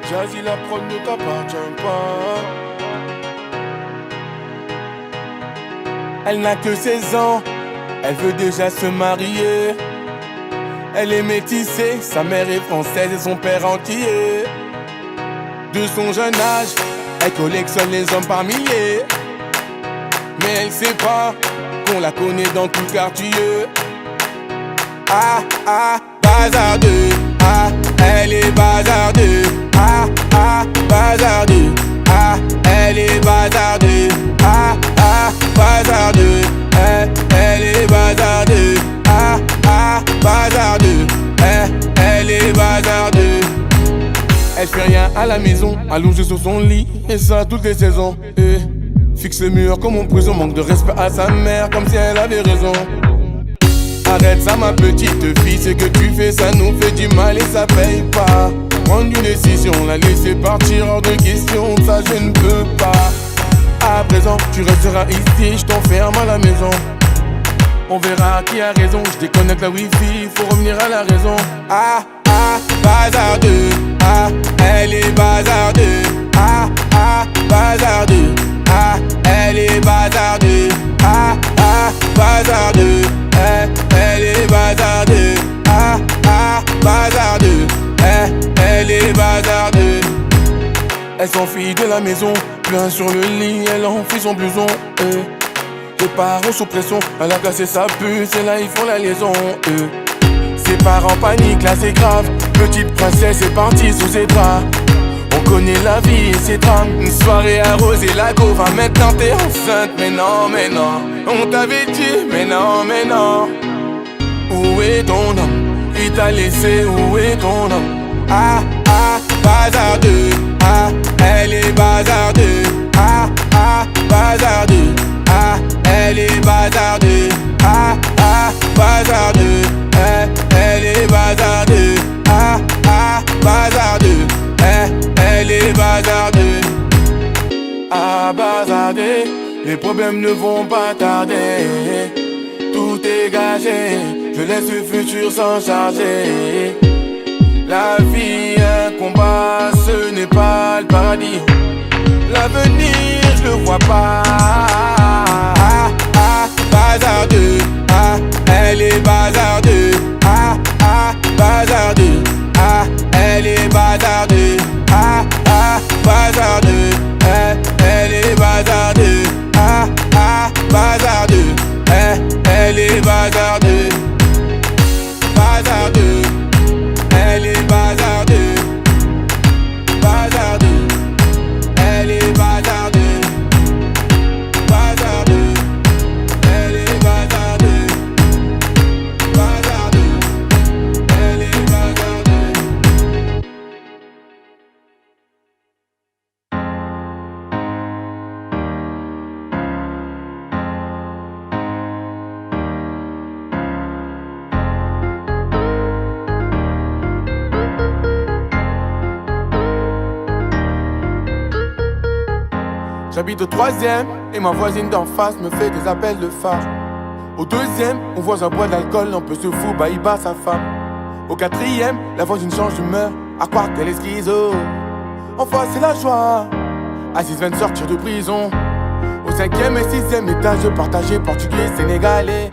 Jazzy, la prod ne t'appartient pas. Elle n'a que 16 ans, elle veut déjà se marier. Elle est métissée, sa mère est française et son père entier. De son jeune âge, elle collectionne les hommes par milliers. Mais elle sait pas qu'on la connaît dans tout le quartier. Ah ah, bazardeux. Ah, elle est bazardeux. Ah ah, bazardeux. Ah, elle est bazardeux. Ah ah, bazardeux. Elle est bazardeux. Ah ah, bazardeux. Elle est bazardeux. Elle fait rien à la maison, allongée sur son lit, et ça toutes les saisons. Fixe le mur comme en prison, manque de respect à sa mère, comme si elle avait raison. Arrête ça ma petite fille, ce que tu fais ça nous fait du mal et ça paye pas. Prendre une décision, la laisser partir hors de question, ça je ne peux pas. À présent tu resteras ici, je t'enferme à la maison. On verra qui a raison, je déconnecte la wifi, faut revenir à la raison. Ah ah, bazardeux. Ah, elle est bazardeux. Ah ah, bazardeux. Ah, elle est bazardeux. Ah ah, bazardeux. Elle est bazardeux. Ah ah, bazardeux. Elle est bazardeux. Elle s'enfuit de la maison, plein sur le lit, elle enfuit son blouson. Les parents sous pression, elle a cassé sa puce et là ils font la liaison. Ses parents paniquent, là c'est grave. Petite princesse est partie sous ses draps. On connaît la vie et ses drames. Une soirée arrosée, la go va maintenant t'es enceinte. Mais non, mais non, on t'avait dit, mais non, mais non. Où est ton homme? Il t'a laissé, où est ton homme? Ah ah, bazardeux. Ah, elle est bazardeux. Ah ah, bazardeux. Ah, elle est bazardeux. Ah ah, bazardeux. Elle est bazardeux. Ah ah, bazardeux. Elle est bazardeux. Ah, bazardeux. Les problèmes ne vont pas tarder. Tout est gagé. Je laisse le futur s'en charger. La vie, un combat, ce n'est pas le paradis. L'avenir, je le vois pas. Ah ah, bazardeux. Ah, elle est bazardeux. Ah ah, bazardeux. Ah, elle est bazardeux. Ah ah, bazardeux. Elle est bazardeux. Ah ah, bazardeux. Elle est bazardeux. Bazardeux. Elle est bazardeux. Bazardeux. Elle est bazardeux. Bazardeux. Elle est bazardeux. Bazardeux. Elle est bazardeux. J'habite au 3e et ma voisine d'en face me fait des appels de phare. Au 2e, mon voisin boit de l'alcool, un peu se fout, bah il bat sa femme. Au 4e, la voisine change d'humeur, à croire qu'elle est schizo. Enfin c'est la joie, Aziz vient de sortir de prison. Au 5e et 6e étage, partagé portugais, sénégalais.